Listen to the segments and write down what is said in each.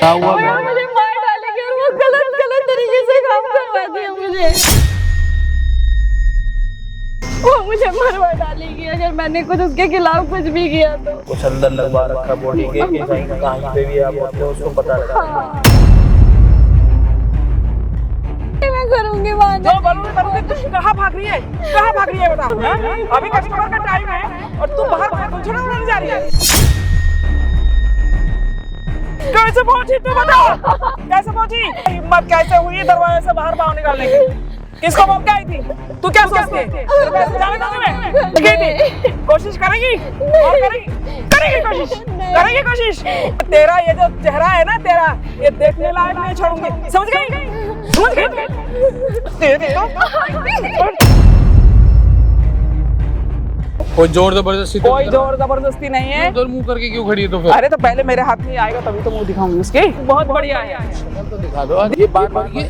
क्या हुआ? मुझे मार डालेगी और वो गलत गलत तरीके से काम करवा दिया मुझे। वो मुझे मरवा डालेगी अगर मैंने कुछ उसके खिलाफ कुछ भी किया तो। कुछ अंदर लगवा रखा बॉडी के कि कहीं पे भी आप होते हो उसको पता लगा। हाँ। मैं करूंगी जो बोलूंगी तू कहाँ भाग रही है? कहाँ भाग रही है बता? अभी कस्टमर का टाइम है और तू बाहर पूछना उड़ाने जा रही है। कैसे पहुंची तू बता? कैसे पहुंची? हिम्मत कैसे हुई दरवाजे से बाहर पाँव निकालने की? किसको बोल के आई थी? तू क्या सोचती है? तेरे पैसे जाने दोगे? कोशिश करेगी? और करेगी कोशिश? करेगी कोशिश? तेरा ये जो चेहरा है ना तेरा, ये देखने लायक नहीं छोड़ूंगी। समझ गई? समझ गई? कोई जोर जबरदस्ती कोई जोर जबरदस्ती नहीं है। उधर मुंह करके क्यों खड़ी है तो फिर? अरे तो पहले मेरे हाथ में आएगा तभी तो मुंह दिखाऊंगी उसके। बहुत बढ़िया है। तो दिखा दो। ये बात ये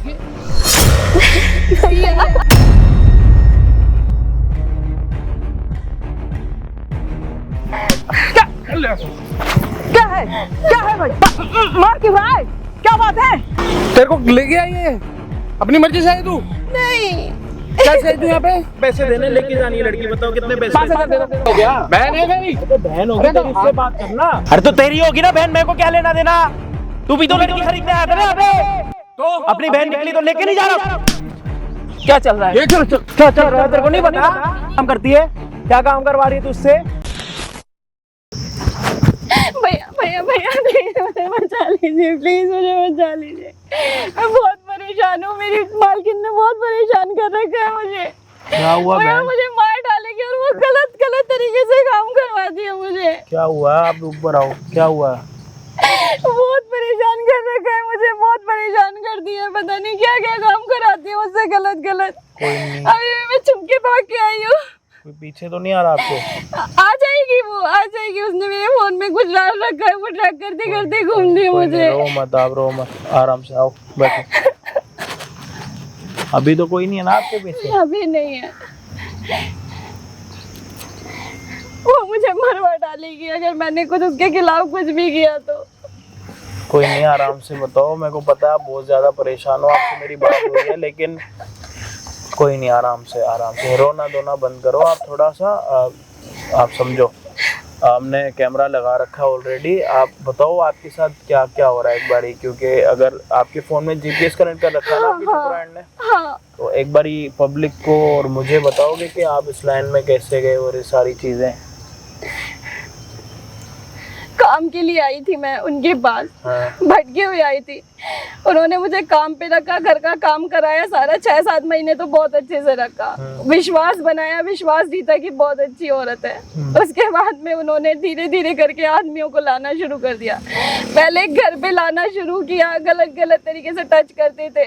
क्या है? क्या है भाई? मार क्यों रहा है? क्या बात है? तेरे को ले गया ये अपनी मर्जी से आई तू? नहीं। कैसे आई तू यहाँ पे? पैसे देने लेके जानी है लड़की, बताओ कितने पैसे? 5,000 दे दो। क्या बहन है मेरी? तो बहन होगी तो इससे बात करना। अरे तो तेरी होगी ना बहन, मेरे को क्या लेना देना? तू भी तो लड़की खरीदने आया था ना अबे। तो अपनी बहन निकली तो लेके नहीं जा रहा? क्या चल रहा है? ये चल क्या चल रहा है तेरे को नहीं पता? काम करती है, क्या काम करवा रही है तुझसे? भैया भैया भैया प्लीज मुझे बचा लीजिए, प्लीज मुझे बचा लीजिए। मैं बहुत परेशान हूँ, मेरी मालकिन ने बहुत परेशान कर रखा है मुझे। क्या हुआ भैया बहन? मुझे मार डालेगी और वो गलत गलत तरीके से काम करवा दिया मुझे। क्या हुआ? आप ऊपर आओ। क्या हुआ? बहुत परेशान कर रखा है मुझे, बहुत परेशान कर दिया। पता नहीं क्या क्या काम कराती है मुझसे गलत गलत। कोई नहीं, अभी मैं छुप के भाग के आई हूँ। कोई पीछे तो नहीं आ रहा आपको? आ जाएगी वो, आ जाएगी। उसने मेरे फोन में कुछ डाल रखा है, वो ट्रैक करते करते घूम रही है कोई मुझे। नहीं, रो मत आप, रो मत, आराम से आओ बैठो। अभी तो कोई नहीं है ना आपके पीछे? अभी नहीं है। वो मुझे मरवा डालेगी अगर मैंने कुछ उसके खिलाफ कुछ भी किया तो। कोई नहीं, आराम से बताओ। मेरे को पता है आप बहुत ज्यादा परेशान हो, आपसे मेरी बात हो रही है, लेकिन कोई नहीं, आराम से रोना धोना बंद करो। आप थोड़ा सा आप समझो, हमने कैमरा लगा रखा है ऑलरेडी। आप बताओ आपके साथ क्या क्या हो रहा है एक बारी, क्योंकि अगर आपके फोन में जीपीएस कनेक्ट कर रखा है ना आपके फ्रेंड ने, हाँ। तो एक बारी पब्लिक को और मुझे बताओगे कि आप इस लाइन में कैसे गए और ये सारी चीजें। काम के लिए आई थी मैं उनके पास, हाँ। भटकी हुई आई थी। उन्होंने मुझे काम पे रखा, घर का काम कराया सारा। 6-7 महीने तो बहुत अच्छे से रखा, विश्वास बनाया, विश्वास जीता कि बहुत अच्छी औरत है। उसके बाद में उन्होंने धीरे धीरे करके आदमियों को लाना शुरू कर दिया। पहले घर पे लाना शुरू किया, गलत गलत तरीके से टच करते थे।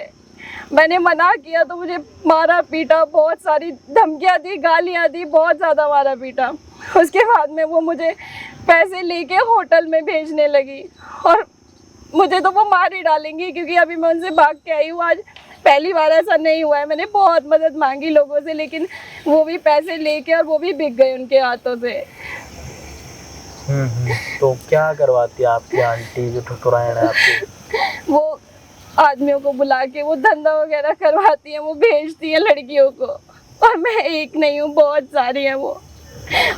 मैंने मना किया तो मुझे मारा पीटा, बहुत सारी धमकियां दी, गालियां दी, बहुत ज्यादा मारा पीटा। उसके बाद में वो मुझे पैसे लेके होटल में भेजने लगी और मुझे तो वो मार ही डालेंगी, क्योंकि अभी मैं उनसे भाग के आई हूँ। आज पहली बार ऐसा नहीं हुआ है, मैंने बहुत मदद मांगी लोगों से, लेकिन वो भी पैसे लेके और वो भी बिक गए उनके हाथों से। तो क्या करवाती है आपकी आंटी जो ठकुराइन है आपकी? वो आदमियों को बुला के वो धंधा वगैरह करवाती है, वो भेजती है लड़कियों को। और मैं एक नहीं हूँ, बहुत सारी है वो।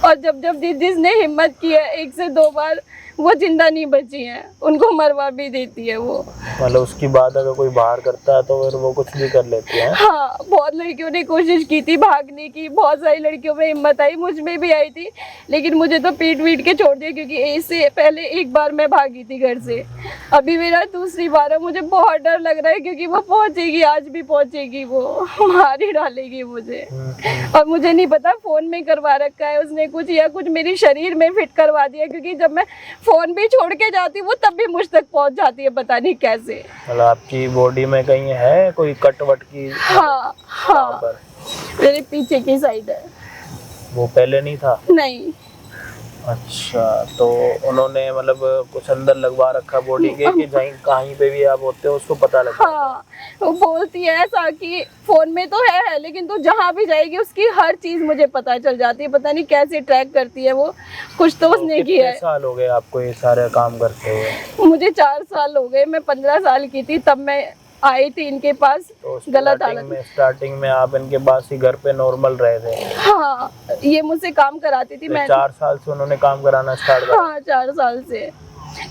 और जब जब जिसने हिम्मत की है 1 से 2 बार, वो जिंदा नहीं बची हैं, उनको मरवा भी देती है वो। मतलब उसकी बात अगर कोई बाहर करता है तो फिर वो कुछ भी कर लेती है। हाँ, बहुत लड़कियों ने कोशिश की थी भागने की, बहुत सारी लड़कियों में हिम्मत आई, मुझ में भी आई थी, लेकिन मुझे तो पीट वीट के छोड़ दिया, क्योंकि इससे पहले एक बार मैं भागी थी घर से। अभी मेरा दूसरी बार है। मुझे बहुत डर लग रहा है, क्योंकि वो पहुंचेगी, आज भी पहुंचेगी, वो मार ही डालेगी मुझे। और मुझे नहीं पता फोन में करवा रखा है उसने कुछ, या कुछ मेरी शरीर में फिट करवा दिया, क्योंकि जब मैं फोन भी छोड़ के जाती वो तब भी मुझ तक पहुंच जाती है, पता नहीं कैसे। मतलब आपकी बॉडी में कहीं है कोई कट वट की? हाँ हाँ, मेरे पीछे की साइड है। वो पहले नहीं था? नहीं। अच्छा, तो उन्होंने मतलब कुछ अंदर लगवा रखा बॉडी के कि जहीं कहीं पे भी आप होते हो उसको पता लगता है? हाँ, वो बोलती है ऐसा कि फोन में तो है लेकिन तो जहाँ भी जाएगी उसकी हर चीज मुझे पता चल जाती है। पता नहीं कैसे ट्रैक करती है वो, कुछ तो उसने किया कितने है। साल हो गए आपको ये सारे काम करते हुए? मुझे 4 साल हो गए, मैं 15 साल की थी तब मैं आई थी इनके पास तो गलत हालत में। स्टार्टिंग में आप इनके पास ही घर पे नॉर्मल रहे थे? हाँ, ये मुझसे काम कराती थी। तो मैं 4 साल से उन्होंने काम कराना स्टार्ट करा? हाँ, 4 साल से।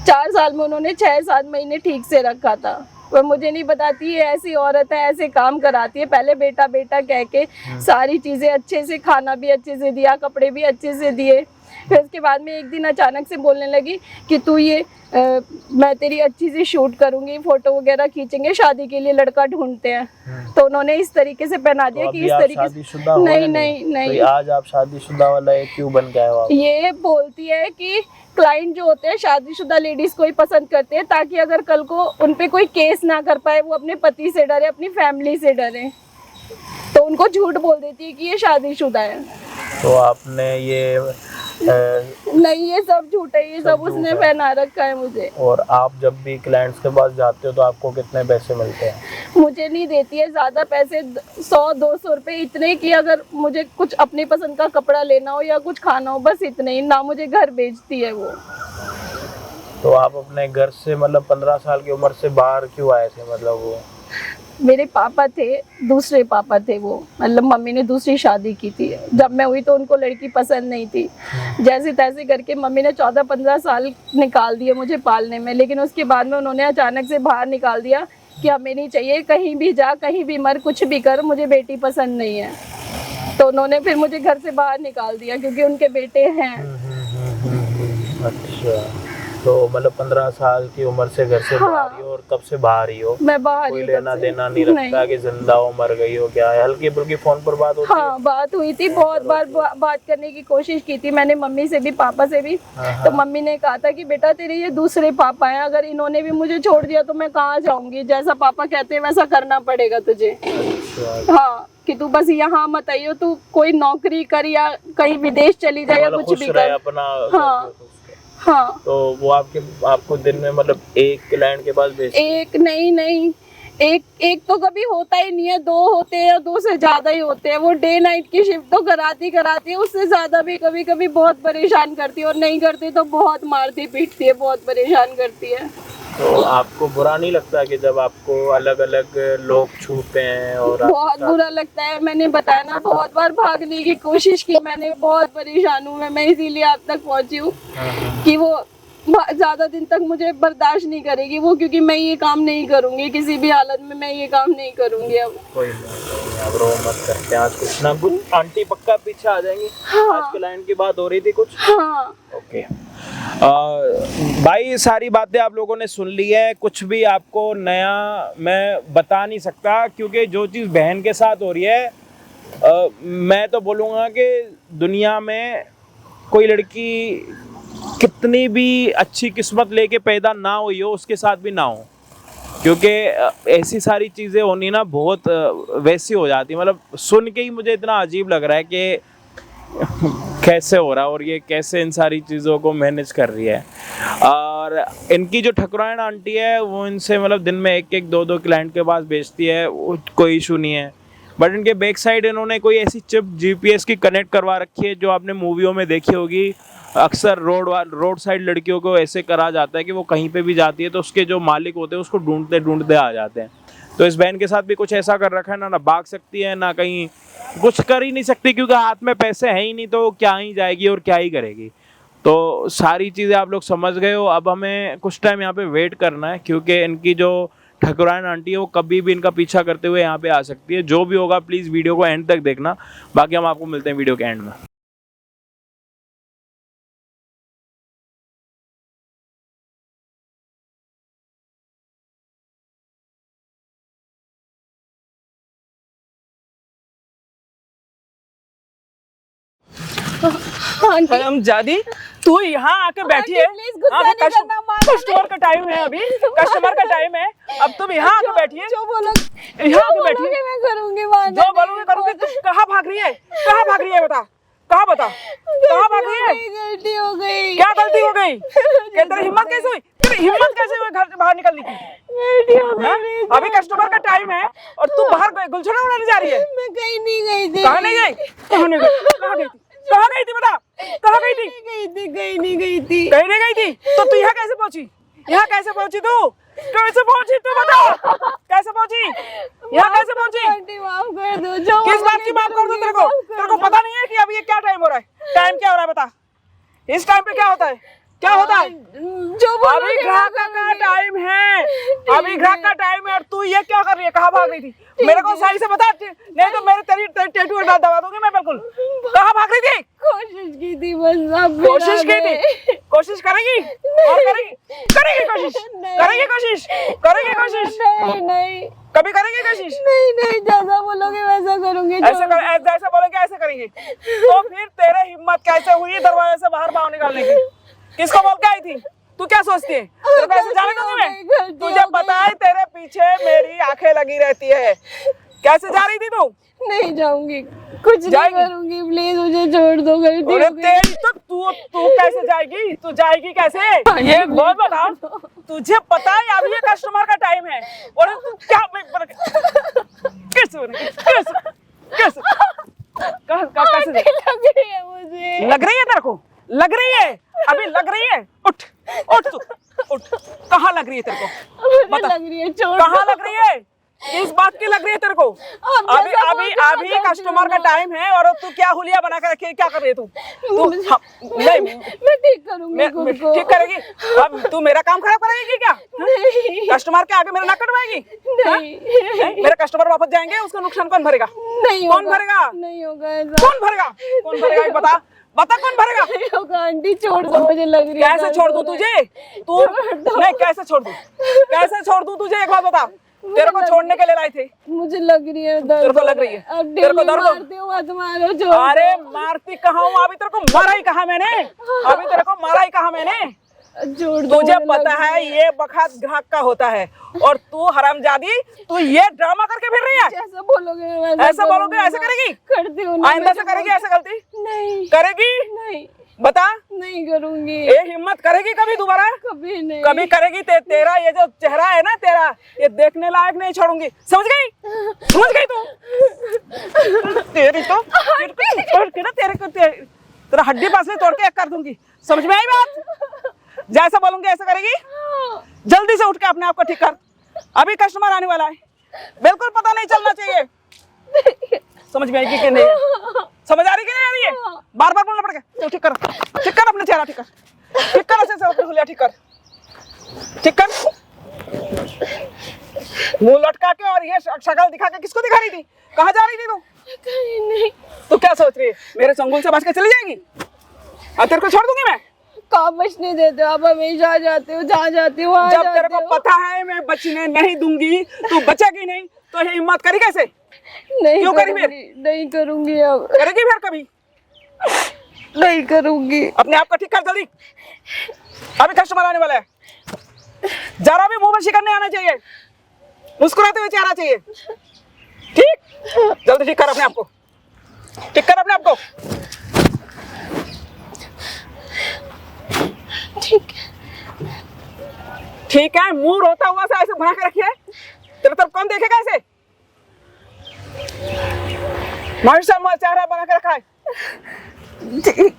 4 साल में उन्होंने 6-7 महीने ठीक से रखा था। वो मुझे नहीं बताती है ऐसी औरत है, ऐसे काम कराती है। पहले बेटा बेटा कह के सारी चीजें अच्छे से, खाना भी अच्छे से दिया, कपड़े भी अच्छे से दिए। फिर उसके बाद में एक दिन अचानक से बोलने लगी कि तू ये मैं तेरी अच्छी सी शूट करूंगी, फोटो वगैरह खींचेंगे, शादी के लिए लड़का ढूंढते हैं। तो उन्होंने इस तरीके से पहना दिया तो कि अभी इस आप तरीके से। शादीशुदा हो या नहीं। तो आज आप शादीशुदा वाला एक क्यों बन के आए हो आप? ये बोलती है कि क्लाइंट जो होते हैं शादीशुदा लेडीज को ही पसंद करते हैं ताकि अगर कल को उन पे कोई केस ना कर पाए, वो अपने पति से डरे, अपनी फैमिली से डरे, तो उनको झूठ बोल देती है कि ये शादीशुदा है। तो आपने ये नहीं, ये सब झूठ है, ये सब उसने पहना रखा है मुझे। और आप जब भी क्लाइंट्स के पास जाते हो तो आपको कितने पैसे मिलते हैं? मुझे नहीं देती है ज्यादा पैसे, 100-200 रुपए इतने कि अगर मुझे कुछ अपनी पसंद का कपड़ा लेना हो या कुछ खाना हो, बस इतने ही। ना मुझे घर बेचती है वो। तो आप अपने घर से मतलब 15 साल की उम्र से बाहर क्यों आए थे? मतलब वो मेरे पापा थे, दूसरे पापा थे वो, मतलब मम्मी ने दूसरी शादी की थी। जब मैं हुई तो उनको लड़की पसंद नहीं थी। जैसे तैसे करके मम्मी ने 14-15 साल निकाल दिए मुझे पालने में, लेकिन उसके बाद में उन्होंने अचानक से बाहर निकाल दिया कि हमें नहीं चाहिए, कहीं भी जा, कहीं भी मर, कुछ भी कर, मुझे बेटी पसंद नहीं है। तो उन्होंने फिर मुझे घर से बाहर निकाल दिया क्योंकि उनके बेटे हैं। अच्छा, तो मतलब 15 साल की उम्र से घर से बाहर ही हो और कब से बाहर ही हो? मैं बाहर कोई ही लेना तब से। देना नहीं रखता कि जिंदा हो मर गई हो क्या है? हल्की फुल्की फोन पर बात होती है? हाँ, बात हुई थी, बहुत बार बात करने की कोशिश की थी मैंने मम्मी से भी, पापा से भी। तो मम्मी ने कहा था कि बेटा तेरे ये दूसरे पापा हैं, अगर इन्होंने भी मुझे छोड़ दिया तो मैं कहाँ जाऊंगी, जैसा पापा कहते हैं वैसा करना पड़ेगा तुझे। अच्छा, हाँ, कि तू बस यहाँ मत आइयो, तू कोई नौकरी कर या कहीं विदेश चली जाए या मतलब कुछ खुश भी रहे कर। अपना। हाँ। हाँ, तो वो आपको दिन में मतलब एक क्लाइंट के पास भेज? एक नहीं, एक तो कभी होता ही नहीं है, 2 होते हैं या 2 से ज्यादा ही होते हैं। वो डे नाइट की शिफ्ट तो कराती है, उससे ज्यादा भी कभी कभी बहुत परेशान करती है, और नहीं करती तो बहुत मारती पीटती है, बहुत परेशान करती है। तो आपको बुरा नहीं लगता कि जब आपको अलग अलग लोग छूते हैं? और बहुत बुरा लगता है। मैंने बताया ना, बहुत बार भागने की कोशिश की मैंने, बहुत परेशान हूँ मैं इसीलिए आप तक पहुँची हूँ कि वो ज्यादा दिन तक मुझे बर्दाश्त नहीं करेगी वो, क्योंकि मैं ये काम नहीं करूंगी किसी भी हालत में, मैं ये काम नहीं करूंगी अब। कोई नहीं, अब रो मत करते, आज कुछ ना कुछ आंटी पक्का पीछे आ जाएंगी। हाँ। आज क्लाइंट की बात हो रही थी कुछ? हाँ, ओके। भाई सारी बातें आप लोगों ने सुन ली है, कुछ भी आपको नया मैं बता नहीं सकता, क्योंकि जो चीज़ बहन के साथ हो रही है मैं तो बोलूँगा कि दुनिया में कोई लड़की कितनी भी अच्छी किस्मत लेके पैदा ना हुई हो उसके साथ भी ना हो, क्योंकि ऐसी सारी चीज़ें होनी ना बहुत वैसी हो जाती। मतलब सुन के ही मुझे इतना अजीब लग रहा है कि कैसे हो रहा है और ये कैसे इन सारी चीज़ों को मैनेज कर रही है। और इनकी जो ठकुराइन आंटी है वो इनसे मतलब दिन में 1-1, 2-2 क्लाइंट के पास बेचती है, वो कोई इशू नहीं है। बट इनके बैक साइड इन्होंने कोई ऐसी चिप जीपीएस की कनेक्ट करवा रखी है जो आपने मूवियों में देखी होगी। अक्सर रोड साइड लड़कियों को ऐसे करा जाता है कि वो कहीं पे भी जाती है तो उसके जो मालिक होते हैं उसको ढूंढते ढूंढते आ जाते हैं। तो इस बहन के साथ भी कुछ ऐसा कर रखा है, ना भाग सकती है ना कहीं कुछ कर ही नहीं सकती, क्योंकि हाथ में पैसे हैं ही नहीं, तो क्या ही जाएगी और क्या ही करेगी। तो सारी चीज़ें आप लोग समझ गए हो। अब हमें कुछ टाइम यहाँ पे वेट करना है, क्योंकि इनकी जो ठकुराइन आंटी है वो कभी भी इनका पीछा करते हुए यहाँ पे आ सकती है। जो भी होगा प्लीज़ वीडियो को एंड तक देखना, बाकी हम आपको मिलते हैं वीडियो के एंड में। आंटी, हम जादी तू यहाँ आके बैठी है। please गुस्सा नहीं करना, माँ। कस्टमर का टाइम है, अभी कस्टमर का टाइम है, अब तुम यहाँ आके बैठी है। जो बोलो यहाँ आके बैठी है, मैं करूंगी, माँ। जो बोलोगे करूंगी। तुम कहाँ भाग रही है, कहाँ भाग रही है बता। कहाँ बता, कहाँ भाग रही है? गलती हो गई। क्या गलती हो गई? क्या तेरी हिम्मत कैसे हुई? तेरी हिम्मत कैसे हुई घर से बाहर निकलने की? गलती हो हाँ? गई। अभी कस्टमर का टाइम है और तू बाहर गुलछड़ा उड़ाने जा रही है? मैं कहीं नहीं गई थी। कहाँ नहीं गई? कहाँ नहीं गई? कहाँ गई थी? कहाँ गई थी बता? कहाँ गई थी? कहीं नहीं गई थी। कहीं नहीं गई थी? तो तू यहाँ कैसे पहुंची? यहाँ कैसे पहुंची तू? कैसे पहुंची तू बता? कैसे पहुंची? यहाँ कैसे पहुंची? आंटी माफ कर दो। जो किस बात की माफ कर दूं तेरे को? तेरे को पता नहीं है कि अभी ये क्या टाइम हो रहा है? टाइम क्या हो रहा है बता? इस टाइम पे क्या होता है? क्या होता है? जो अभी ग्राहक का टाइम है, अभी ग्राहक का टाइम है और तू ये क्या कर रही है? कहाँ भाग रही थी? मेरे को सही से बता, नहीं तो मेरे तेरी टैटू दबा दूंगी मैं बिल्कुल। कहाँ भाग रही थी? कोशिश की थी बस। आप कोशिश की थी? कोशिश करेगी और करेगी? करेगी कोशिश? करेगी कोशिश? करेगी कोशिश? नहीं कभी करेगी कोशिश? नहीं जैसा बोलोगे वैसा करूंगी। ऐसा बोलेंगे ऐसे करेंगे। तो फिर तेरे हिम्मत कैसे हुई दरवाजे से बाहर पाँव निकालने की? किसको बोल के आई थी? तू क्या सोचती है? तेरे को ऐसे जाने दूंगी मैं? तुझे पता है तेरे पीछे मेरी आंखें लगी रहती है। कैसे जा रही थी तू? नहीं जाऊंगी, कुछ नहीं जाएगी? करूंगी। प्लीज मुझे छोड़ दो। गलती अरे हो गई। तेरी तो तू कैसे जाएगी? तू जाएगी कैसे? ये बहुत बता। तुझे पता है अभी ये कस्टमर का टाइम है और तू क्या कैसे कैसे कैसे लग रही है मुझे। लग रही है तेरे को? लग रही है? अभी लग रही है? उठ उठ तू उठ। कहाँ लग रही है तेरे को? मुझे बता। लग रही है। छोड़ कहाँ दो। लग रही है? किस बात की लग रही है तेरे को? अभी जैसा अभी बोल रहे हो अभी वैसा कस्टमर का करती हूँ। टाइम है और तू क्या हुलिया बना कर रखी है? क्या कर रही है तू? हाँ, नहीं मैं ठीक करूंगी खुद को। ठीक करेगी? अब तू मेरा काम खराब करेगी क्या? नहीं कस्टमर के आगे मेरा नाक कटवाएगी? नहीं मेरे कस्टमर वापस जाएंगे, उसका नुकसान कौन भरेगा? नहीं कौन होगा। भरेगा? नहीं होगा ऐसा। कौन भरेगा? कौन भरेगा ये बता? बता कौन भरेगा? नहीं होगा आंटी, छोड़ दो। मुझे लग रही है कैसे छोड़ दूं तुझे? तू नहीं, कैसे छोड़ दूं? कैसे छोड़ दूं तुझे? एक बात बता। तेरे को छोड़ने के लिए लाए थे। मुझे लग रही है दर्द। तेरे को लग रही है? अब तेरे को दर्द हो? मारते हो मत मारो। छोड़ अरे दो। मारती कहाँ हूँ? अभी तेरे को मारा ही कहा मैंने? अभी तेरे को मारा ही कहा मैंने? छोड़ दो। तुझे मुझे पता लग है रही ये बखत ग्राहक का होता है और तू हरामजादी, तू ये ड्रामा करके फिर रही है? जैसा बोलोगे वैसा ऐसा बोलोगे? करूंगी ऐसे मैं। करेगी? करती हूँ ना। आइंदा से करेगी ऐसे गलती? नहीं करेगी? नहीं बता। नहीं करूंगी। ये हिम्मत करेगी कभी दोबारा? कभी नहीं। कभी करेगी? तेरा ये जो चेहरा है ना तेरा, ये देखने लायक नहीं छोड़ूंगी। समझ गई? समझ गई तू? तेरी तो तोड़ के ना तेरा हड्डी पास में तोड़ के एक कर दूंगी। समझ में आई बात? जैसा बोलूंगी ऐसा करेगी? जल्दी से उठ के अपने आप को ठीक कर। अभी कस्टमर आने वाला है, बिल्कुल पता नहीं चलना चाहिए। समझ में आएगी कि नहीं? समझ आ रही कि नहीं आ रही है? बार बार बोलना पड़ेगा। तो ठीक कर अपना चेहरा, ठीक कर ऐसे अपनी हुलिया ठीक कर। मुंह लटका के और ये शक्ल दिखा के किसको दिखा रही थी? कहाँ जा रही थी तू? कहीं नहीं। तू क्या सोच रही है? मेरे चंगुल से बच के चली जाएगी? तेरे को छोड़ दूंगी मैं? कहाँ बचने देते हो आप? हमेशा आ जाते हो, जहाँ जाते हो वहाँ जब जाते तेरे को हो। पता है मैं बचने नहीं दूंगी, तू बचेगी नहीं, तो ये हिम्मत करी कैसे? नहीं क्यों करी फिर? नहीं करूंगी अब। करेगी फिर कभी? नहीं करूंगी। अपने आप को ठीक कर जल्दी, अभी कस्टमर आने वाला है। जरा भी मुंह में शिकन नहीं आना चाहिए, मुस्कुराते हुए चेहरा चाहिए। ठीक? जल्दी ठीक कर अपने आप को, ठीक कर अपने आप को। ठीक है, मुंह रोता हुआ सा ऐसे बना के रखिए। तेरे तरफ कौन देखेगा ऐसे? मायूसा चेहरा बना के रखा है।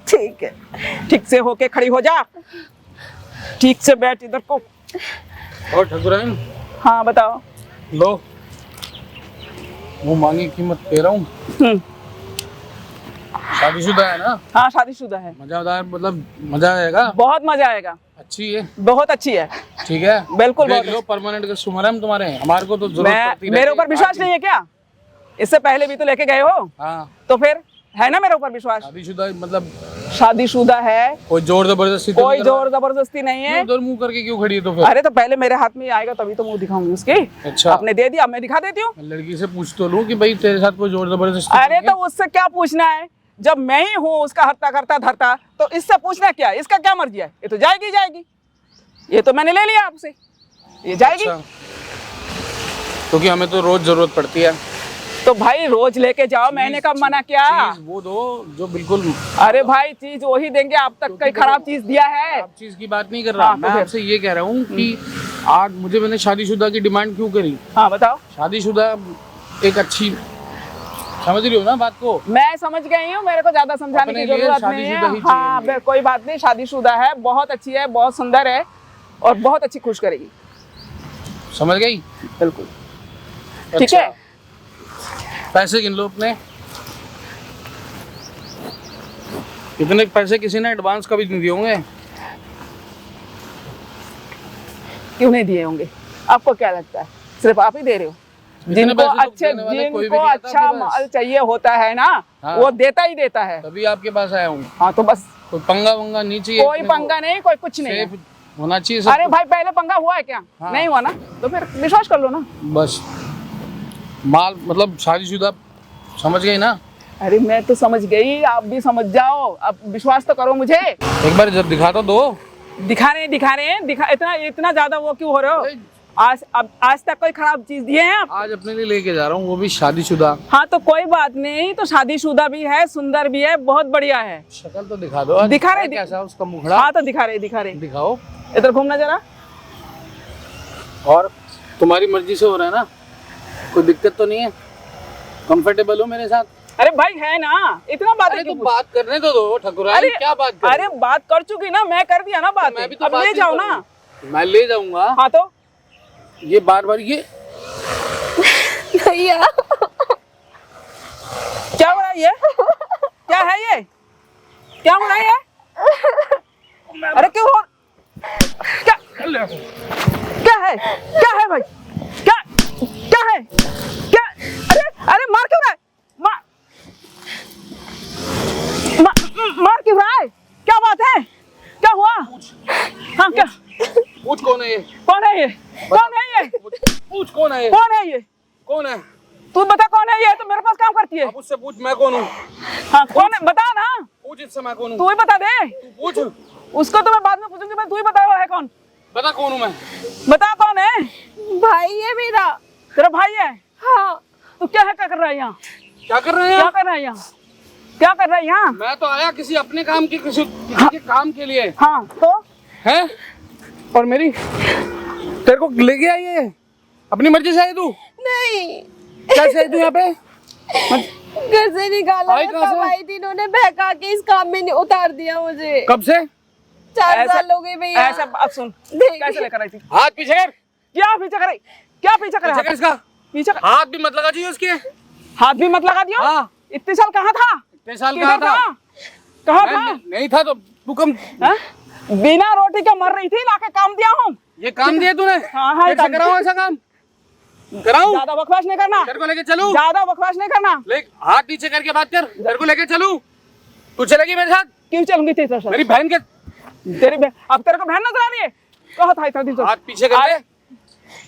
ठीक है, ठीक से होके खड़ी हो जा, ठीक से बैठ इधर को। और ठाकुराइन, हाँ बताओ। लो वो मांगी कीमत दे रहा हूँ। शादीशुदा है ना? हाँ शादीशुदा है। मजादार, मतलब मजा आएगा? बहुत मजा आएगा। अच्छी है? बहुत अच्छी है। ठीक है, बिल्कुल, देख बहुत लो। परमानेंट कस्टमर है हम तुम्हारे, हमारे को तो जरूरत पड़ती मेरे ऊपर विश्वास नहीं है क्या? इससे पहले भी तो लेके गए हो। हाँ, तो फिर है ना मेरे ऊपर विश्वास? शादीशुदा मतलब शादीशुदा है, कोई जोर जबरदस्ती तो कोई नहीं कर रहा? जोर जबरदस्ती नहीं है। उधर मुंह करके क्यों खड़ी है तो फिर? अरे तो पहले मेरे हाथ में आएगा तभी तो मुंह दिखाऊंगी उसकी। अच्छा, आपने दे दिया, अब मैं दिखा देती हूँ। लड़की से पूछ तो लूं कि भाई तेरे साथ कोई जोर जबरदस्ती अरे नहीं तो उससे क्या पूछना है? जब मैं ही हूँ उसका हरता करता धरता, तो इससे पूछना क्या? इसका क्या मर्जी है? ये तो जाएगी जाएगी। ये तो मैंने ले लिया आपसे, ये जाएगी। अच्छा, क्योंकि हमें तो रोज जरूरत पड़ती है। तो भाई रोज लेके जाओ, मैंने कब मना किया? चीज वो दो जो बिल्कुल। अरे भाई चीज वही देंगे, आप तक कोई खराब चीज दिया है? आप चीज की बात नहीं कर रहा, हाँ, मैं तो फिर? आपसे ये कह रहा हूँ कि आज मैंने शादीशुदा की डिमांड क्यों करी? हाँ बताओ। शादीशुदा एक अच्छी, समझ रही हो ना बात को? मैं समझ गई हूँ, मेरे को ज्यादा समझाने अपने की लिए जरूरत नहीं शादीशुदा है। ही चाहिए हाँ मुझे। कोई बात नहीं, शादीशुदा है, बहुत अच्छी है, बहुत सुंदर है और बहुत अच्छी खुश करेगी। समझ गई? बिल्कुल ठीक है। पैसे गिन लो अपने। इतने पैसे किसी ने एडवांस कभी नहीं दिए होंगे। क्यों नहीं दिए होंगे? आपको क्या लगता है सिर्फ आप ही दे रहे हो? जिनको पैसे तो अच्छे, देने वाले कोई भी जिनको नहीं आता अच्छा आपके पास। माल चाहिए होता है ना, हाँ। वो देता ही देता है। तभी आपके पास आया हूँ। हाँ तो बस, कोई पंगा वंगा नहीं चाहिए कोई अपने को। पंगा नहीं, कोई कुछ नहीं है। सेफ होना चाहिए सब अरे कुछ। भाई पहले पंगा हुआ है क्या? हाँ। नहीं हुआ ना, तो फिर विश्वास कर लो ना। बस माल मतलब शादीशुदा, समझ गई ना? अरे मैं तो समझ गई, आप भी समझ जाओ, अब विश्वास तो करो मुझे। एक बार जब दिखा तो दो। दिखा रहे हैं, इतना ज्यादा वो क्यों हो रहे हो? आज तक कोई खराब चीज दिए हैं आप? आज अपने लिए लेके जा रहा हूँ, वो भी शादीशुदा। हाँ तो कोई बात नहीं, तो शादीशुदा भी है, सुंदर भी है, बहुत बढ़िया है। शक्ल तो दिखा दो। दिखा रहे, है कैसा उसका मुखड़ा? हाँ तो दिखा रहे दिखाओ। इधर घूमना जरा। और तुम्हारी मर्जी से हो रहा है ना? कोई दिक्कत तो नहीं है? कंफर्टेबल हो मेरे साथ? अरे भाई है ना, इतना बात अरे तो बात करने तो दो ठकुराइन, क्या बात कर? अरे बात कर चुकी ना, मैं कर दिया ना बात, मैं भी तो अब बात ले ही जाओ करूँ। ना। मैं ले जाऊंगा। हाँ तो ये बार बार ये भैया क्या हो रहा है ये? क्या है ये? क्या हो रहा है ये? अरे क्यों हो? क्या क्या है? क्या है भाई? क्या क्या है? क्या? अरे मार क्यों रहा है? मार क्यों रहा है? क्या बात है? क्या हुआ? हाँ क्या? पूछ कौन है ये? कौन है ये? कौन है ये? पूछ कौन है ये? कौन है ये? कौन है? तू बता कौन है ये? तो मेरे पास काम करती है। अब उससे पूछ मैं कौन हूँ। हाँ कौन है? बता ना। पूछ इससे मैं कौन हूँ। तू ही बता दे। तू पूछ। उसको तो मैं बाद में पूछूंगी, मैं तू ही बता है कौन। बता कौन हूँ मैं। बता कौन है? भाई है मेरा। तेरा भाई है? हाँ। तू क्या है, क्या कर रहा है यहाँ? क्या कर रहे हैं? क्या कर रहा है यहाँ? क्या कर रहा है यहाँ? मैं तो आया किसी अपने काम के, किसी के काम के लिए। हाँ तो हैं? और मेरी तेरे को ले गया ये? अपनी मर्जी से आई तू? नहीं, कैसे आई तू यहाँ पे? घर से निकाला आई था, कहाँ से? तब आई थी, इन्होंने बहका के इस काम में उतार दिया मुझे। कब से? 4 ऐसा- साल हो गए भैया। ऐसा अब सुन, देख। कैसे लेकर आई थी? हाथ पीछे कर। क्या पीछे करे? क्या पीछे करे? पीछे कर इसका। पीछे कर। हाथ भी मत लगा चाहिए उसके। हाथ भी मत लगा दिया। हाँ। इतने साल कहाँ था? इतने साल किधर कहाँ था? कहाँ मैं था? नहीं था तो तू कम। हाँ? बिना रोटी के मर रही थी, लाके काम दिया हूँ। ये काम दिया तूने? हाँ, हाँ, कैसे काम कराऊं दिया। ऐसा काम? कराऊं? ज्यादा बकवास नहीं करना। तेरे को लेके चलूं? ज्यादा बकवास नहीं करना। ले हाथ नीचे करके बात कर। तेरे को लेके चलूं? तू चलेगी मेरे साथ? क्यों चलूंगी तेरे साथ? मेरी बहन के तेरी अब तेरे को बहन नजर आ रही है? कहा था इतना दिन से? हाथ पीछे कर ले।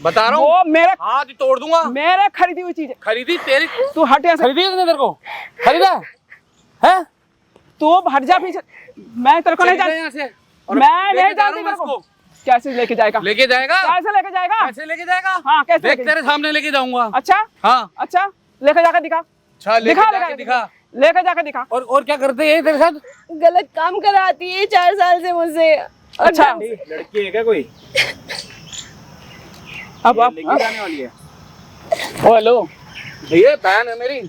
बता रहा हूँ वो मेरे हाथ ही तोड़ दूंगा। मेरे खरीदी हुई चीज है। खरीदी तेरी? तू हट यहाँ से। खरीदी इसने तेरे को? खरीदा है? तू हट जा पीछे। मैं तेरे को नहीं चली जा जानती। यहाँ से। और मैं लेके नहीं जा रहा जानती हूँ मैं तेरे को। इसको। कैसे लेके जाएगा? लेके जाएगा? कैसे लेके जाएगा? कैसे लेके जाएगा? हाँ कैसे देख लेके तेरे सामने लेके जाऊंगा। अच्छा हाँ अच्छा, लेके जाकर दिखा। अच्छा लेके दिखा जाके दिखा। लेके जाकर दिखा। और क्या करते हैं तेरे साथ? गलत काम कराती है 4 साल से मुझसे। और अच्छा लड़की है क्या कोई? अब आप लेके जाने वाली है? ओ हेलो, ये बहन है मेरी।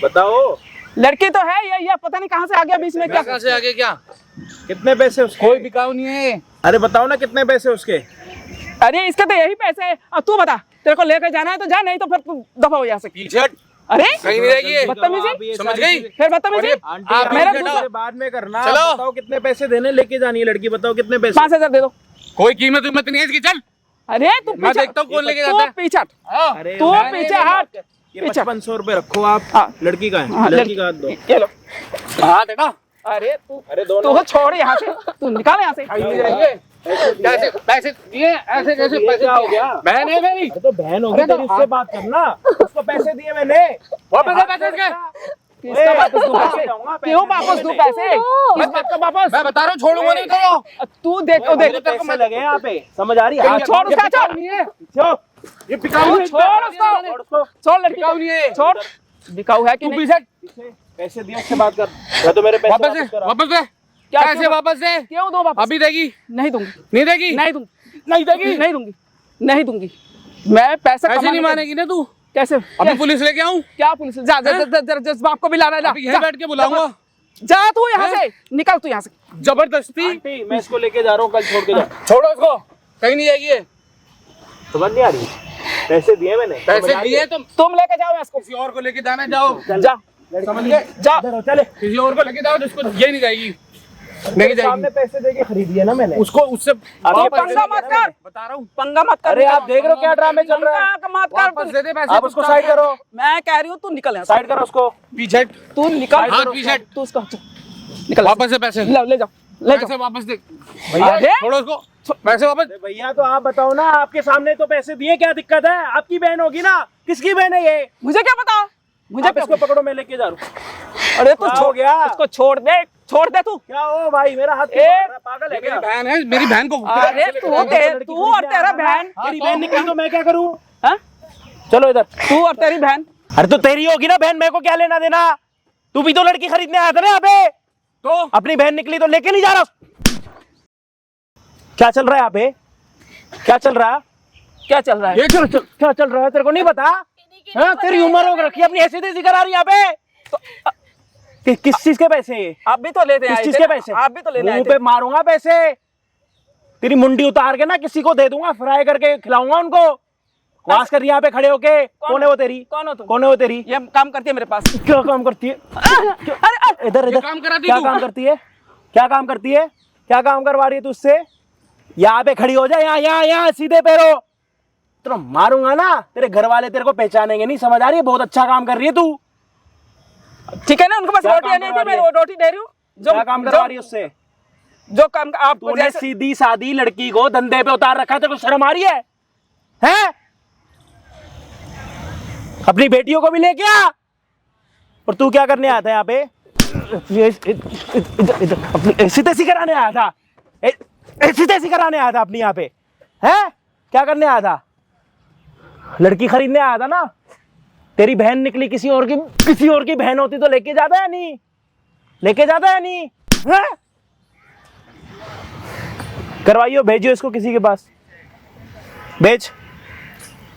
बताओ लड़की तो है ये पता नहीं कहाँ से आ गया बीच में। क्या कहाँ से आगे क्या? कितने पैसे उसके? कोई बिकाऊ नहीं है। अरे बताओ ना कितने पैसे उसके? अरे इसके तो यही पैसे है। अब तू बता, तेरे को लेकर जाना है तो जा, नहीं तो फिर तू दफा हो जा सकती। पीछे हट। अरे सही नहीं रहेगी ये। बदतमीजी। समझ गई? फिर बदतमीजी। आंटी आप आप मेरा मेरे दूसरा- बाद में करना। चलो। बताओ कितने पैसे देने, लेके जानी है लड़की, बताओ कितने पैसे? 5,000 दे दो। कोई कीमत विमत नहीं है इसकी। चल अरे तू मैं पीछे, देखता हूँ कौन लेके तू जाता है। पीछे हट। हाँ। अरे तू नहीं, पीछे नहीं, हट। ये पीछे। 5500 रुपए रखो आप। हाँ। लड़की का है? हाँ, लड़की का हाथ दो। ये लो। हाँ बेटा। अरे तू अरे तू दोनों छोड़ यहाँ से, तू निकाल यहाँ से। कैसे पैसे दिए? ऐसे कैसे ये पैसे क्या हो दिए? गया? बहन है मेरी। अरे तो बहन होगी अरे तो तेरी, उससे बात करना। उसको पैसे दिए मैंने। वापस दे पैसे इसके। किसका वापस दूं पैसे? क्यों वापस दूं पैसे? किस बात का वापस? मैं बता रहा हूँ छोड़ूंगा नहीं तो। तू देख मेरे पैसे लगे हैं यहाँ पे, समझ आ रही है? छोड़ उसका, छोड़ छोड़। ये बिकाऊ है, छोड़ उसको, छोड़ लड़की बिकाऊ नहीं है। छोड़। बिकाऊ है कि तू नहीं? पीछे पैसे दिए उससे बात कर, या तो मेरे पैसे वापस दे, वापस करा। वापस दे, क्या पैसे क्यों? वापस दे। क्यों दो वापस? अभी देगी? नहीं दूंगी, नहीं देगी? नहीं दूंगी, नहीं देगी? नहीं दूंगी, नहीं दूंगी। मैं पैसा ऐसे कमाने नहीं के- मानेगी ना तू? कैसे? अभी पुलिस लेके आऊं? क्या पुलिस? जा जा जा जा, जा, बाप को भी लाना है, जा, अभी यहीं जा, बैठ के बुलाऊंगा। जा तू यहाँ से, निकल तू यहाँ से। जबरदस्ती आंटी, मैं इसको लेके जा रहा हूँ, कल छोड़ के जा। छोड़ो उसको, कहीं नहीं जाएगी ये। समझ नहीं आ रही? पैसे दिए मैंने, समझ पैसे आ रही दिए है? तुम लेके जाओ इसको, किसी और को लेके जाना, जाओ जा समझ गए? जा। इधर आओ, चले। किसी और को लेके जाओ जिसको ये नहीं जाएगी, नहीं मेरे जाएगी। सामने पैसे दे के खरीदी है ना मैंने। उसको उससे आपके वापस पंगा दे मत दे, कर। बता रहा हूँ। पंगा मत कर। अरे आप देख रहे हो क्या ड्रामे चल रहा है? पंगा मत वापस दे कर। दे पैसे। आप उसको साइड करो, मैं कह रही हूँ तू निकल यहाँ से, साइड करो उसको। पीछे तू निकल, हाथ पीछे। तू उसको निकल, वापस से पैसे, ले जाओ, ले पैसे जाओ। वापस दे। भैया, अरे, छोड़ो उसको, पैसे वापस। अरे भैया तो आप बताओ ना, आपके सामने तो पैसे दिए, क्या दिक्कत है? आपकी बहन होगी ना, किसकी बहन है ये? मुझे क्या पता, मुझे आप इसको पकड़ो, मैं लेके जा रहा हूँ। अरे तू क्या हो छोड़ गया? उसको, छोड़ दे तू। क्या हो भाई, मेरा हाथ क्यों ए, मार रहा है? पागल है मेरी क्या? बहन है, मेरी बहन को अरे तू और तेरा बहन, तेरी बहन निकली तो मैं क्या करूँ? हाँ? चलो इधर। तू और तेरी बहन, अरे तो तेरी होगी ना बहन, मेरे को क्या लेना देना? तू भी तो लड़की खरीदने आया था ना यहाँ पे, तो अपनी बहन निकली तो लेके नहीं जा रहा? क्या चल रहा है यहाँ पे? क्या चल रहा है? क्या चल रहा है? ये चल क्या चल रहा है, तेरे को नहीं पता? हाँ, तेरी उम्र हो रखी है, अपनी ऐसी तैसी करा रही है यहाँ पे। तो किस चीज के पैसे ये? आप भी तो लेते किस आए चीज थे के ना? पैसे? आप भी तो लेने आए मुंह थे। पे मारूंगा पैसे, तेरी मुंडी उतार के ना किसी को दे दूंगा, फ्राई करके खिलाऊंगा उनको। वास कर यहाँ पे खड़े होके, कौन है वो तेरी? कौन हो तुम? कौन है वो तेरी? ये काम करती है मेरे पास। क्या काम करती है? इधर इधर काम कराती क्या तू? काम करती है? क्या काम करती है? क्या काम करवा रही है तू उससे? यहाँ पे खड़ी हो जा, यहाँ यहाँ यहाँ सीधे पैरों। तो मारूंगा ना, तेरे घर वाले तेरे को पहचानेंगे नहीं, समझ आ रही है? बहुत अच्छा काम कर रही है तू। ठीक है ना, उनके पास क्या रोटी काम नहीं करवा थी, मैं रही है? रोटी दे रही हूँ। क्या काम करवा रही है उससे? जो काम आप तूने सीधी सादी लड़की को धंधे पे उतार रखा है, तेरे को शर्म आ रही है? हैं? अपनी बेटियों को भी लेके आ। और तू क्या करने आया था यहाँ पे? इधर अपनी ऐसी तैसी कराने आया था? ऐसी तैसी कराने आया था अपनी यहाँ पे? हैं? क्या करने आया था? लड़की खरीदने आया था ना? तेरी बहन निकली, किसी और की बहन होती तो लेके जाता है नहीं? लेके जाता है नहीं? हैं? करवाइयो, भेजियो इसको किसी के पास, भेज।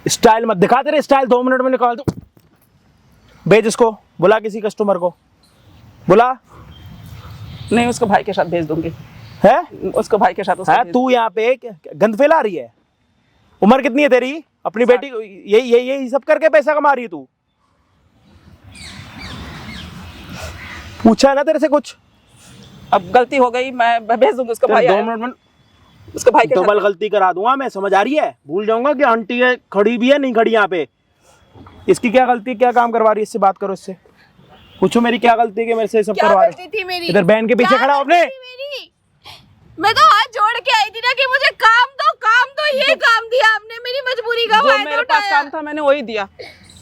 स्टाइल मत दिखा, तेरे स्टाइल 2 मिनट में निकाल दूं। भेज इसको, बुला किसी कस्टमर को, बुला। नहीं, उसको भाई के साथ भेज दूंगी। है उसको भाई के साथ उसको है भेज तू यहाँ पे गंद फैला रही है? उम्र कितनी है तेरी? अपनी बेटी को यही सब करके पैसा कमा रही है तू? पूछा ना तेरे से कुछ? अब गलती हो गई, मैं भेज दूंगी उसको भाई। 2 मिनट में उसको भाई के डबल साथ। गलती करा दूंगा मैं, समझ आ रही है? भूल जाऊंगा कि आंटी है, खड़ी भी है, नहीं खड़ी यहाँ पे। इसकी क्या गलती, क्या काम करवा रही है? इससे बात करो, इससे पूछो मेरी क्या गलती है कि मेरे से सब क्या करवा रहे। गलती थी मेरी? इधर बहन के पीछे क्या खड़ा हो अपने। गलती थी मेरी? मैं तो हाथ जोड़ के आई थी ना कि मुझे काम दो, ये काम दिया आपने, मेरी मजबूरी का जो फायदा मेरे पास उठाया। काम था मैंने वही दिया,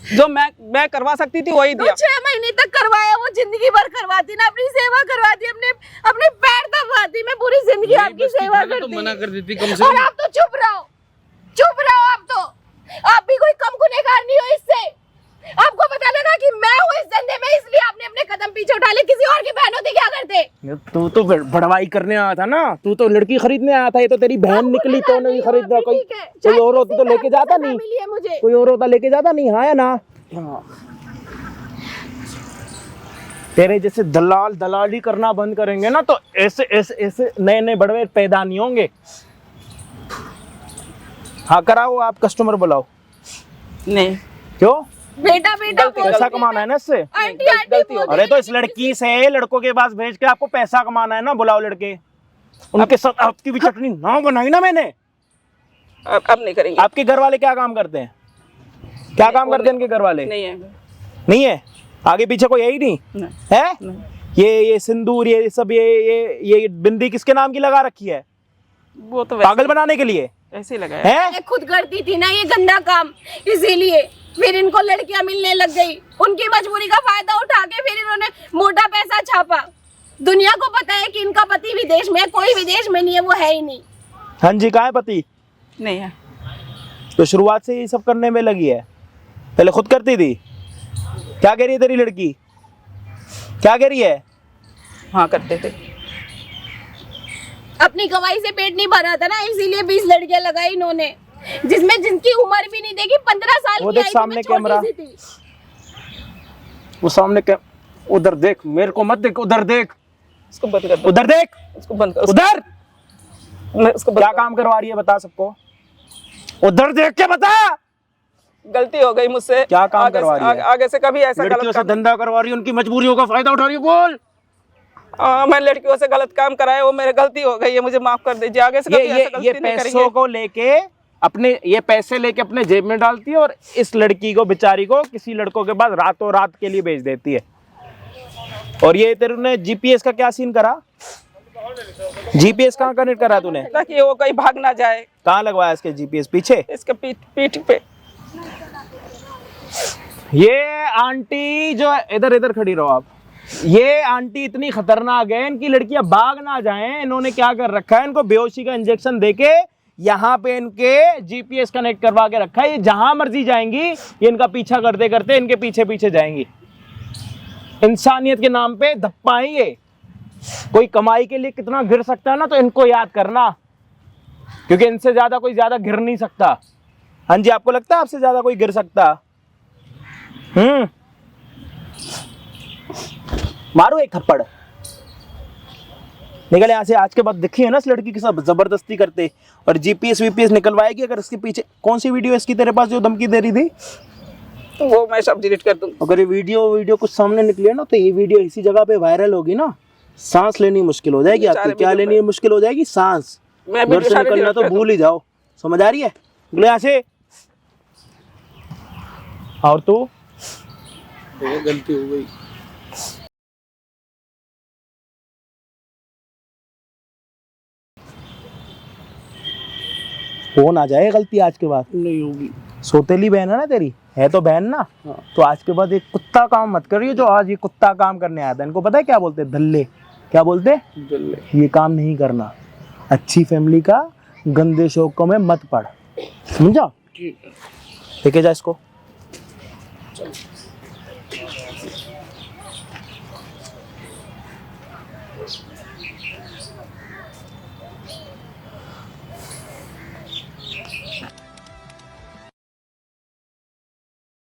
जो मैं करवा सकती थी वही तो दिया। 6 महीने तक करवाया, वो जिंदगी भर करवाती ना, अपनी सेवा करवाती, अपने पैर दबाती। मैं पूरी जिंदगी आपकी सेवा तो करती। मना कर देती कम से और कम। आप तो चुप रहो आप तो। आप भी कोई कम गुनहगार नहीं हो इससे। आपको पता लगा कि मैं हूँ इस धंधे में, इसलिए आपने अपने कदम पीछे उठा लिए। किसी और की बहन होती क्या करते? तू तो भड़वाई करने आया था ना, तू तो लड़की खरीदने आया था, ये तो तेरी बहन निकली तो नहीं खरीद रहा। कोई और होती तो लेके जाता नहीं? मिली है मुझे। कोई और होता लेके जाता नहीं? हाँ या ना? तेरे जैसे दलाली करना बंद करेंगे ना तो ऐसे नए बड़वे पैदा नहीं होंगे। हाँ कराओ, आप कस्टमर बुलाओ। नहीं, क्यों? बेटा पैसा कमाना है ना इससे? आंटी गलती हो गई। अरे तो इस लड़की से लड़कों के पास भेज के आपको पैसा कमाना है ना, बुलाओ लड़के। उनके साथ आपकी भी चटनी ना बनाई ना मैंने। अब नहीं करेंगे। आपके घर वाले क्या काम करते हैं? क्या काम करते हैं इनके घर वाले? नहीं है। नहीं है? आगे पीछे कोई यही नहीं नहीं। है? ये सिंदूर, ये सब, ये बिंदी किसके नाम की लगा रखी है? वो तो पागल बनाने के लिए ऐसे ही लगाया। है? मैं खुद करती थी ना ये गंदा काम, इसीलिए फिर इनको लड़कियां मिलने लग गई, उनकी मजबूरी का फायदा उठा के फिर इन्होंने मोटा पैसा छापा। दुनिया को पता है कि इनका पति विदेश में है, कोई विदेश में नहीं है, वो है ही नहीं। हाँ जी, कहाँ है पति? नहीं है। तो शुरुआत से ये सब करने में लगी है, पहले खुद करती थी। क्या कह रही है तेरी लड़की, क्या कह रही है? हाँ करते थे। अपनी कमाई से पेट नहीं भरा था ना, इसीलिए 20 लड़कियां लगाई इन्होंने, जिसमें जिनकी उम्र भी नहीं देखी, 15 साल वो की देख आई थी, सामने मैं छोटी कैमरा। सी थी। वो सामने क्या, उधर देख, मेरे को मत देख, उधर देख, उसको बंद कर दो, उधर देख, उसको बंद कर, उधर उसको बंद क्या कर। काम करवा रही है बता सबको, उधर देख के बता। गलती हो गई मुझसे। क्या काम आगे करवा से- रही है? आगे से कभी ऐसा लड़कियों गलत से काम। धंधा करवा रही है, उनकी मजबूरियों का फायदा उठा रही है। बोल। मैं लड़कियों से गलत काम कराया, वो मेरे गलती हो गई है, मुझे माफ कर दीजिए। आगे से कभी ऐसा ये गलती नहीं पैसों करेंगे। को लेके अपने, ये पैसे लेके अपने जेब में डालती है और इस लड़की को, बेचारी को, किसी लड़कों के पास रातों रात के लिए भेज देती है। और ये तेरे ने जीपीएस का क्या सीन करा? जीपीएस कहाँ कनेक्ट करा तूने? ताकि वो कहीं भाग ना जाए। कहाँ लगवाया इसके जीपीएस? पीछे। इसके पीठ पे। ये आंटी जो इधर इधर खड़ी रहो आप, ये आंटी इतनी खतरनाक है, इनकी लड़कियां भाग ना जाएं, इन्होंने क्या कर रखा है, इनको बेहोशी का इंजेक्शन देके यहाँ पे इनके जीपीएस कनेक्ट करवा के रखा है। ये जहां मर्जी जाएंगी, ये इनका पीछा करते करते इनके पीछे पीछे जाएंगी। इंसानियत के नाम पे धप्पा है ये। कोई कमाई के लिए कितना गिर सकता है ना, तो इनको याद करना, क्योंकि इनसे ज्यादा कोई ज्यादा गिर नहीं सकता। हाँ जी, आपको लगता है आपसे ज्यादा कोई गिर सकता? मारो एक थप्पड़, निकल यहाँ से। आज के बाद दिखी है ना इस लड़की के साथ जबरदस्ती करते, और जीपीएस वीपीएस निकलवाएगी अगर इसके पीछे। कौन सी वीडियो इसकी तेरे पास जो धमकी दे रही थी? वो मैं सब डिलीट कर दूँ। अगर ये वीडियो कुछ सामने निकले ना, तो ये वीडियो इसी जगह पे वायरल होगी ना, सांस लेनी मुश्किल हो जाएगी आपकी। क्या लेनी मुश्किल हो जाएगी? सांस। मैं घर से निकलना तो भूल ही जाओ, समझ आ रही है? निकलो यहाँ से। और तू? गलती हो गई। हो ना जाए गलती आज के बाद। नहीं होगी। सोतेली बहन है ना तेरी, है तो बहन ना, तो आज के बाद एक कुत्ता काम मत करियो। जो आज ये कुत्ता काम करने आया था, इनको पता है क्या बोलते हैं? धल्ले। क्या बोलते हैं? ये काम नहीं करना। अच्छी फैमिली का गंदे शौकों में मत पड़, समझा? लेके जा इसको।